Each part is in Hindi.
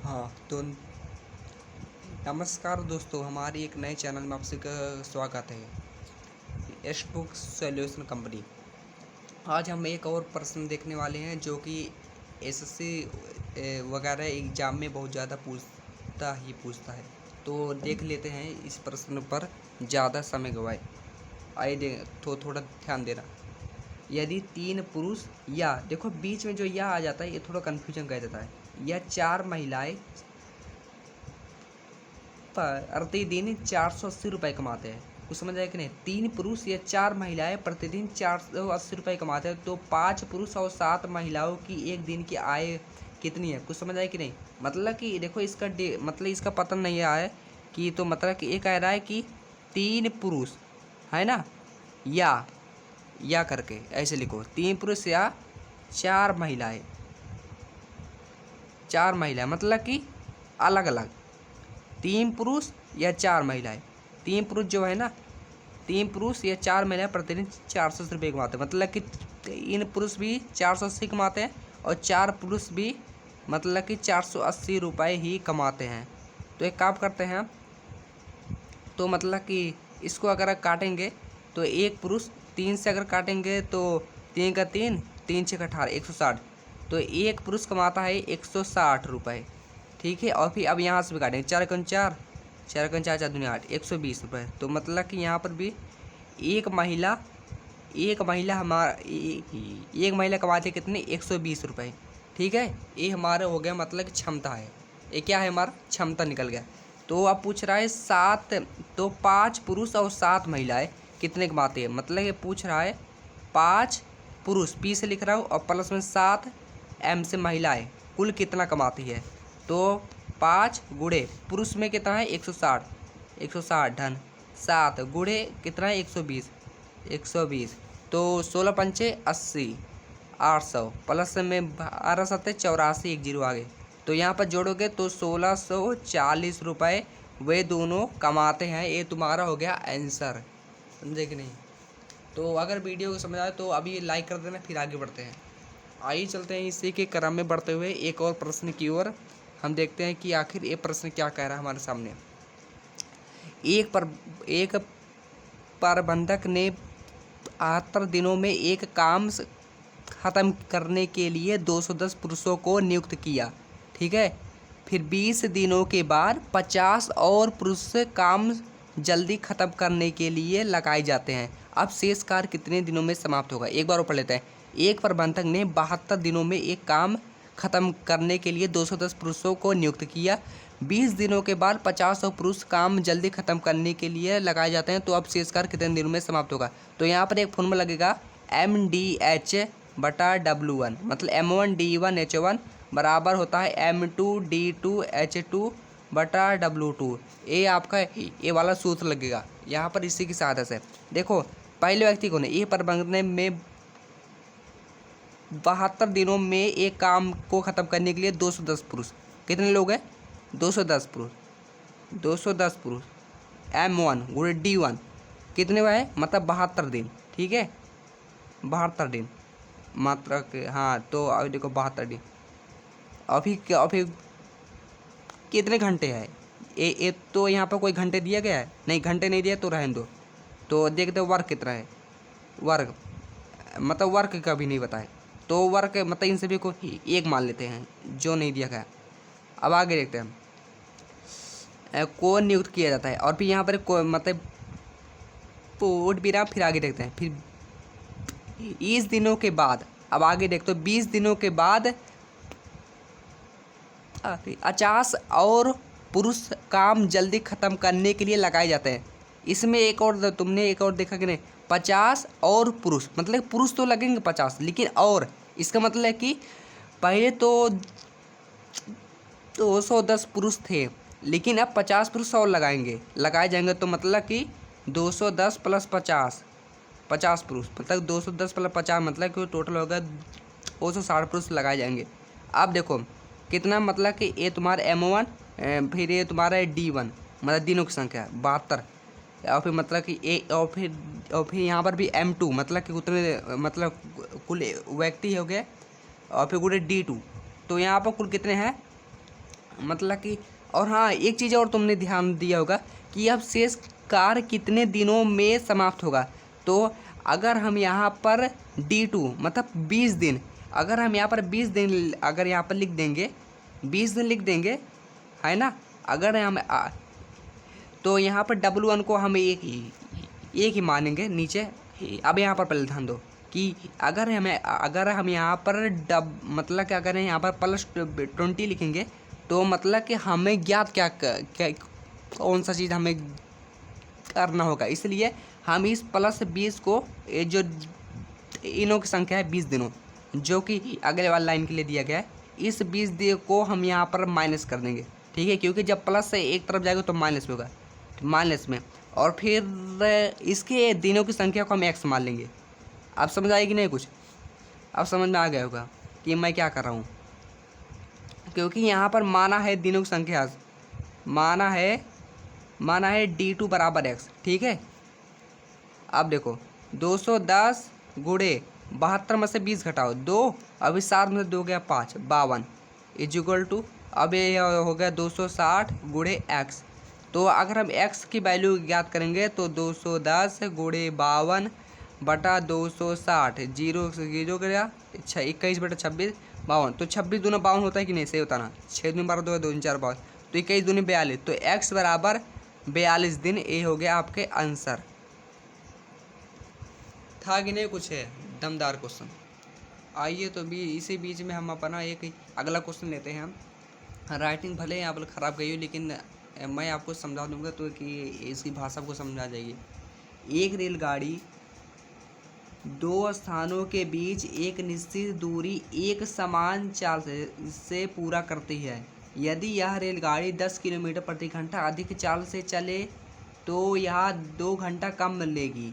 हाँ तो नमस्कार दोस्तों, हमारी एक नए चैनल में आपसे स्वागत है। S book solution company. आज हम एक और प्रश्न देखने वाले हैं जो कि एसएससी वगैरह एग्ज़ाम में बहुत ज़्यादा पूछता है। तो देख लेते हैं इस प्रश्न पर ज़्यादा समय गवाए। आइए थोड़ा ध्यान देना। यदि 3 पुरुष या देखो बीच में जो या आ जाता है ये थोड़ा कन्फ्यूजन कर देता है। या 4 महिलाएं प्रतिदिन 480 रुपये कमाते हैं। कुछ समझ आया कि नहीं? 3 पुरुष या 4 महिलाएं प्रतिदिन 480 रुपये कमाते हैं। तो 5 पुरुष और 7 महिलाओं की एक दिन की आय कितनी है? कुछ समझ आया कि नहीं? मतलब कि देखो मतलब इसका पता नहीं आया है कि, तो मतलब कि ये कह रहा है कि 3 पुरुष है ना, या करके ऐसे लिखो। 3 पुरुष या 4 महिलाएं, 4 महिलाएं मतलब कि अलग अलग। 3 पुरुष या 4 महिलाएं, 3 पुरुष जो है ना, 3 पुरुष या 4 महिलाएं प्रतिदिन 480 रुपये कमाते हैं। मतलब कि 3 पुरुष भी 480 कमाते हैं और 4 पुरुष भी मतलब कि 480 रुपये ही कमाते हैं। तो एक काम करते हैं, तो मतलब कि इसको अगर काटेंगे तो एक पुरुष 3 से अगर काटेंगे तो 3 का 3, 3 6 18, 160। तो एक पुरुष कमाता है 160 रुपये। ठीक है, और फिर अब यहाँ से भी काटेंगे 4 कौन 4, 4 कौन 4, 4 दूनी 8, 120 रुपये। तो मतलब कि यहाँ पर भी एक महिला कमाती है कितनी? 120 रुपये। ठीक है, ये हमारा हो गया मतलब कि क्षमता है। ये क्या है? हमारा क्षमता निकल गया। तो अब पूछ रहा है 7, तो 5 पुरुष और 7 महिलाएं कितने कमाते हैं। मतलब ये पूछ रहा है 5 पुरुष, पी से लिख रहा हूँ, और प्लस में 7 एम से महिलाएं कुल कितना कमाती है। तो 5 गुणे पुरुष में कितना है? 160, 160 धन 7 गुणे कितना है? 120, 120। तो 16 पंचे 80, 800 प्लस में 12 7 84, 1 जीरो आगे। तो यहाँ पर जोड़ोगे तो 1640 रुपये वे दोनों कमाते हैं। ये तुम्हारा हो गया आंसर। समझे कि नहीं? तो अगर वीडियो को समझ आए तो अभी लाइक कर देना, फिर आगे बढ़ते हैं। आइए चलते हैं इसी के क्रम में बढ़ते हुए एक और प्रश्न की ओर। हम देखते हैं कि आखिर ये प्रश्न क्या कह रहा है हमारे सामने। एक प्रबंधक ने 78 दिनों में एक काम ख़त्म करने के लिए 210 पुरुषों को नियुक्त किया। ठीक है, फिर 20 दिनों के बाद 50 और पुरुष काम जल्दी ख़त्म करने के लिए लगाए जाते हैं। अब शेष कार्य कितने दिनों में समाप्त होगा? एक बार ऊपर लेते हैं। एक प्रबंधक ने 72 दिनों में एक काम ख़त्म करने के लिए 210 पुरुषों को नियुक्त किया। 20 दिनों के बाद 50 और पुरुष काम जल्दी ख़त्म करने के लिए लगाए जाते हैं। तो अब शेष कार्य कितने दिनों में समाप्त होगा? तो यहाँ पर एक फॉर्मूला लगेगा MDH/W1, मतलब M1D1H1 बराबर होता है M2D2H2/W2। ये आपका ये वाला सूत्र लगेगा यहाँ पर इसी की सहायता से। देखो पहले व्यक्ति को ने ये प्रबंधन में 72 दिनों में एक काम को ख़त्म करने के लिए 210 पुरुष, कितने लोग हैं? 210 पुरुष, 210 पुरुष M1 गुणे D1 कितने हुआ है? मतलब 72 दिन। ठीक है, 72 दिन मात्रा के, हाँ। तो अभी देखो 72 दिन, अभी कितने घंटे हैं? ये तो यहाँ पर कोई घंटे दिया गया है? नहीं, घंटे नहीं दिया तो रहने दो। तो देखते हो वर्क कितना है। वर्क मतलब वर्क का भी नहीं बताए, तो वर्क मतलब इन सभी को एक मान लेते हैं जो नहीं दिया गया। अब आगे देखते हैं कौन नियुक्त किया जाता है, और फिर यहाँ पर मतलब पोट भी रहा। फिर आगे देखते हैं, फिर 20 दिनों के बाद, अब आगे देखते हो 20 दिनों के बाद 50 और पुरुष काम जल्दी ख़त्म करने के लिए लगाए जाते हैं। इसमें एक और तुमने एक और देखा कि नहीं? 50 और पुरुष, मतलब पुरुष तो लगेंगे 50, लेकिन और इसका मतलब है कि पहले तो 210 पुरुष थे, लेकिन अब 50 पुरुष और लगाए जाएंगे। तो मतलब कि 210 प्लस 50, 50 पुरुष, मतलब 210 प्लस 50 मतलब कि टोटल होगा 260 पुरुष लगाए जाएंगे। अब देखो कितना, मतलब कि ये तुम्हारा M1, फिर ये तुम्हारा D1, मतलब दिनों की संख्या 72, और फिर मतलब कि ए, और फिर यहाँ पर भी M2, मतलब कि उतने मतलब कुल व्यक्ति हो गए, और फिर गुणे D2। तो यहाँ पर कुल कितने हैं? मतलब कि और हाँ, एक चीज़ और तुमने ध्यान दिया होगा कि अब शेष कार्य कितने दिनों में समाप्त होगा। तो अगर हम यहाँ पर D2 मतलब 20 दिन, अगर हम यहाँ पर 20 दिन अगर यहाँ पर लिख देंगे, 20 दिन लिख देंगे, है ना। अगर हम तो यहाँ पर W1 को हम एक ही मानेंगे नीचे। अब यहाँ पर पहले ध्यान दो कि अगर हम यहाँ पर मतलब कि अगर यहाँ पर +20 लिखेंगे तो मतलब कि हमें ज्ञात क्या कौन सा चीज़ हमें करना होगा। इसलिए हम इस +20 को जो इनों की संख्या है 20 दिनों, जो कि अगले वाली लाइन के लिए दिया गया है, इस 20 दिन को हम यहाँ पर माइनस कर देंगे। ठीक है, क्योंकि जब प्लस से एक तरफ जाएगा तो माइनस में होगा, माइनस में, और फिर इसके दिनों की संख्या को हम x मान लेंगे। अब समझ आएगी नहीं कुछ? अब समझ में आ गया होगा कि मैं क्या कर रहा हूँ, क्योंकि यहाँ पर माना है दिनों की संख्या, माना है D2 बराबर x। ठीक है, अब देखो 210 गुणे 72 में से 20 घटाओ 2, अभी 7 में से 2 गया 5, 52 इजिकल टू, अब ये हो गया 260 गुणे x। तो अगर हम x की वैल्यू ज्ञात करेंगे तो 210 गुणे 52 बटा 260, जीरो जीरो गया 21 बटा 26 52। तो 26 दूना 52 होता है कि नहीं? सही होता ना। 6 दूनी 12 2 2 4 52, तो 21 दूनी 42, तो x बराबर 42 दिन। ये हो गया आपके आंसर। था कि नहीं कुछ है दमदार क्वेश्चन। आइए तो भी इसी बीच में हम अपना एक अगला क्वेश्चन लेते हैं। हम राइटिंग भले यहाँ पर ख़राब गई हो, लेकिन मैं आपको समझा दूंगा तो कि इसकी भाषा को समझ आ जाएगी। एक रेलगाड़ी दो स्थानों के बीच एक निश्चित दूरी एक समान चाल से पूरा करती है। यदि यह रेलगाड़ी 10 किलोमीटर प्रति घंटा अधिक चाल से चले तो यह 2 घंटा कम लेगी,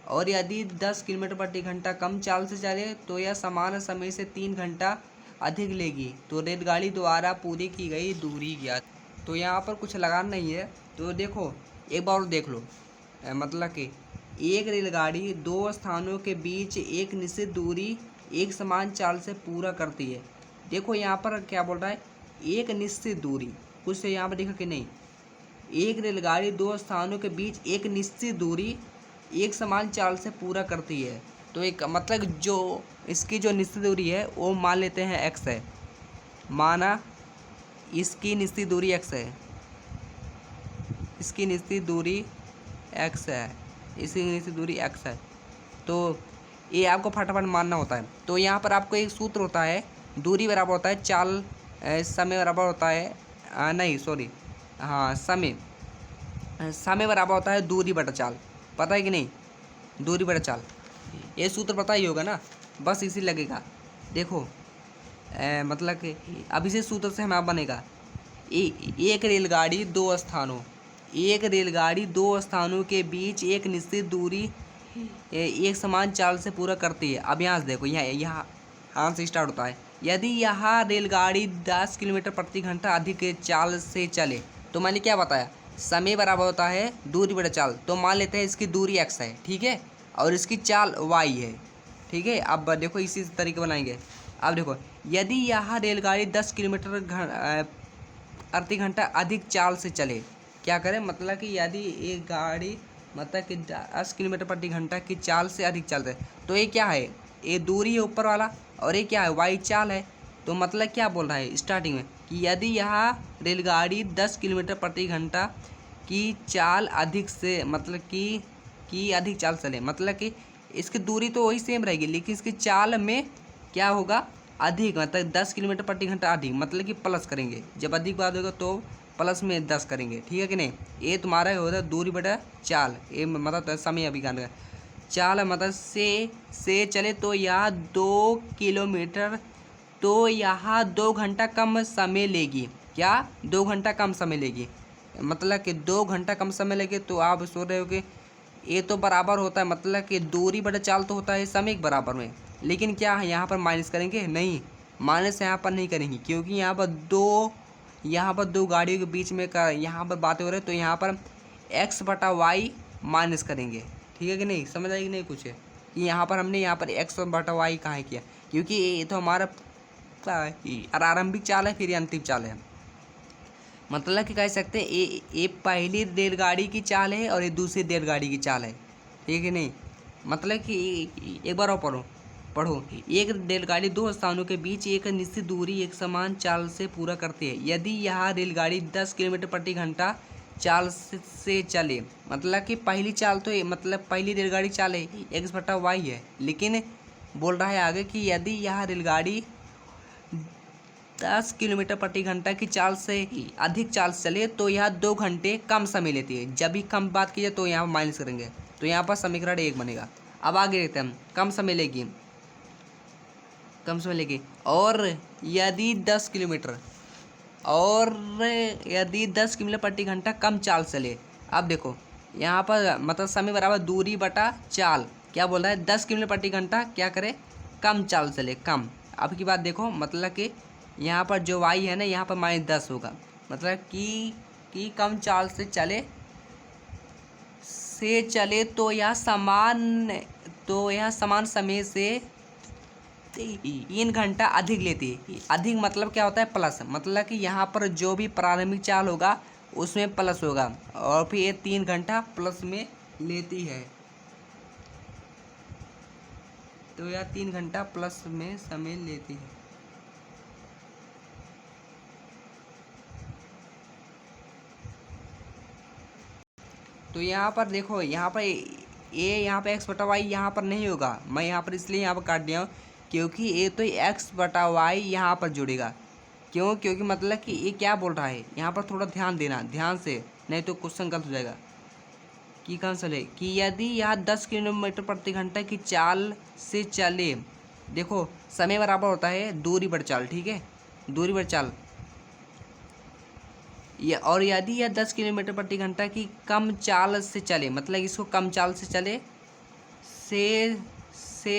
और यदि 10 किलोमीटर प्रति घंटा कम चाल से चले तो यह समान समय से 3 घंटा अधिक लेगी। तो रेलगाड़ी द्वारा पूरी की गई दूरी ज्ञात। तो यहाँ पर कुछ लगाना नहीं है, तो देखो एक बार देख लो। मतलब कि एक रेलगाड़ी दो स्थानों के बीच एक निश्चित दूरी एक समान चाल से पूरा करती है। देखो यहाँ पर क्या बोल रहा है, एक निश्चित दूरी, कुछ से यहाँ पर देखा कि नहीं। एक रेलगाड़ी दो स्थानों के बीच एक निश्चित दूरी एक समान चाल से पूरा करती है। तो एक मतलब जो इसकी जो निश्चित दूरी है वो मान लेते हैं x है। माना इसकी निश्चित दूरी x है, इसकी निश्चित दूरी x है, इसकी निश्चित दूरी x है। तो ये आपको फटाफट मानना होता है। तो यहाँ पर आपको एक सूत्र होता है, दूरी बराबर होता है चाल, समय बराबर होता है नहीं सॉरी हाँ समय बराबर होता है दूरी बटा चाल। पता है कि नहीं? दूरी बटा चाल, ये सूत्र पता ही होगा ना, बस इसी लगेगा। देखो मतलब कि अब इसी सूत्र से हमारा बनेगा एक रेलगाड़ी दो स्थानों के बीच एक निश्चित दूरी एक समान चाल से पूरा करती है। अब यहाँ से देखो, यहाँ से स्टार्ट होता है। यदि यह रेलगाड़ी 10 किलोमीटर प्रति घंटा अधिक चाल से चले, तो मैंने क्या बताया, समय बराबर होता है दूरी बटा चाल। तो मान लेते हैं इसकी दूरी x है, ठीक है, और इसकी चाल y है, ठीक है। अब देखो इसी तरीके बनाएंगे। अब देखो यदि यह रेलगाड़ी 10 किलोमीटर प्रति घंटा अधिक चाल से चले, क्या करें, मतलब कि यदि एक गाड़ी मतलब कि 10 किलोमीटर प्रति घंटा की चाल से अधिक चल रहे, तो ये क्या है, ये दूरी है ऊपर वाला, और ये क्या है, y चाल है। तो मतलब क्या बोल रहा है स्टार्टिंग में कि यदि यह रेलगाड़ी 10 किलोमीटर प्रति घंटा की चाल अधिक से मतलब कि अधिक चाल चले, मतलब कि इसकी दूरी तो वही सेम रहेगी, लेकिन इसकी चाल में क्या होगा, अधिक, मतलब 10 किलोमीटर प्रति घंटा अधिक, मतलब कि प्लस करेंगे। जब अधिक बात होगा तो प्लस में 10 करेंगे, ठीक है कि नहीं। ये तुम्हारा होता है दूरी बटा चाल, ये मतलब समय अभी का चाल मतलब से चले तो यह 2 किलोमीटर, तो यहाँ 2 घंटा कम समय लेगी। क्या 2 घंटा कम समय लेगी, मतलब कि 2 घंटा कम समय लेगी। तो आप सोच रहे हो कि ये तो बराबर होता है, मतलब कि दूरी बटा चाल तो होता है समय के बराबर में, लेकिन क्या है यहाँ पर माइनस करेंगे, नहीं माइनस यहाँ पर नहीं करेंगे, क्योंकि यहाँ पर दो गाड़ियों के बीच में का यहाँ पर बातें हो रही है। तो यहाँ पर x बटा वाई माइनस करेंगे, ठीक है कि नहीं, समझ आएगी नहीं कुछ है कि यहाँ पर हमने यहाँ पर x बटा वाई कहाँ किया, क्योंकि ये तो हमारा आरंभिक चाल है, फिर ये अंतिम चाल है। मतलब कि कह सकते हैं ये पहली रेलगाड़ी की चाल है और ये दूसरी रेलगाड़ी की चाल है, ठीक है नहीं। मतलब कि एक बार और पढ़ो एक रेलगाड़ी दो स्थानों के बीच एक निश्चित दूरी एक समान चाल से पूरा करती है। यदि यह रेलगाड़ी 10 किलोमीटर प्रति घंटा चाल से चले, मतलब कि पहली चाल तो मतलब पहली रेलगाड़ी चाल है x/y है, लेकिन बोल रहा है आगे कि यदि यह रेलगाड़ी 10 किलोमीटर प्रति घंटा की चाल से अधिक चाल से चले तो यह 2 घंटे कम समय लेती है। जब भी कम बात कीजिए तो यहाँ माइनस करेंगे, तो यहाँ पर समीकरण 1 बनेगा। अब आगे देखते हैं हम, कम समय लेगी और यदि 10 किलोमीटर प्रति घंटा कम चाल चले। अब देखो यहाँ पर मतलब समय बराबर दूरी बटा चाल, क्या बोल रहा है 10 किलोमीटर प्रति घंटा क्या करे, कम चाल चले, कम। अब की बात देखो, मतलब कि यहाँ पर जो y है ना यहाँ पर -10 होगा, मतलब कि कम चाल से चले तो यह समान समय से 3 घंटा अधिक लेती है। अधिक मतलब क्या होता है, प्लस, मतलब कि यहाँ पर जो भी प्रारंभिक चाल होगा उसमें प्लस होगा और फिर ये 3 घंटा प्लस में लेती है, तो यह 3 घंटा प्लस में समय लेती है। तो यहाँ पर देखो, यहाँ पर यहाँ पे x/y यहाँ पर नहीं होगा, मैं यहाँ पर इसलिए यहाँ पर काट दिया हूँ क्योंकि ये तो x/y यहाँ पर जुड़ेगा। क्योंकि मतलब कि ये क्या बोल रहा है, यहाँ पर थोड़ा ध्यान देना, ध्यान से, नहीं तो क्वेश्चन गलत हो जाएगा। कि कैंसिल है कि यदि यह 10 किलोमीटर प्रति घंटा की चाल से चले, देखो समय बराबर होता है दूरी बटा चाल, ठीक है, दूरी बटा चाल। और यदि यह 10 किलोमीटर प्रति घंटा की कम चाल से चले, मतलब इसको कम चाल से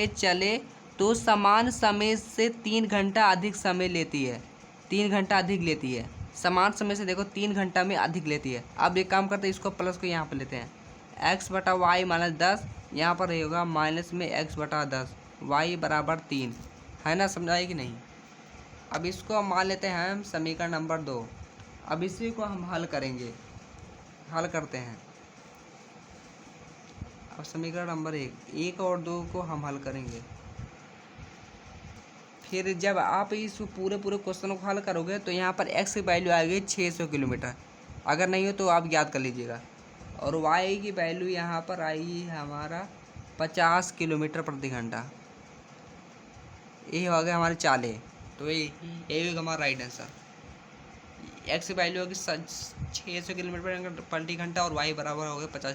चले तो समान समय से 3 घंटा अधिक समय लेती है, 3 घंटा अधिक लेती है। समान समय से देखो 3 घंटा में अधिक लेती है। अब एक काम करते हैं, इसको प्लस को यहाँ पर लेते हैं, x/y -10, यहाँ पर होगा माइनस में x/10, y बराबर 3 है ना, समझाए कि नहीं। अब इसको हम मान लेते हैं हम समीकरण नंबर 2। अब इसी को हम हल करते हैं। अब समीकरण नंबर 1 और 2 को हम हल करेंगे। फिर जब आप इस पूरे क्वेश्चन को हल करोगे तो यहाँ पर x की वैल्यू आएगी 600 किलोमीटर, अगर नहीं हो तो आप याद कर लीजिएगा, और y की वैल्यू यहाँ पर आएगी हमारा 50 किलोमीटर प्रति घंटा। ये हो गया हमारे चाले, तो ये होगा हमारा राइट आंसर। x की वैल्यू होगी 600 किलोमीटर प्रति घंटा और y बराबर हो गया 50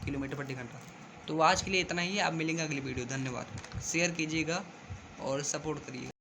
किलोमीटर प्रति घंटा। तो आज के लिए इतना ही है, अब मिलेंगे अगली वीडियो। धन्यवाद, शेयर कीजिएगा और सपोर्ट करिएगा।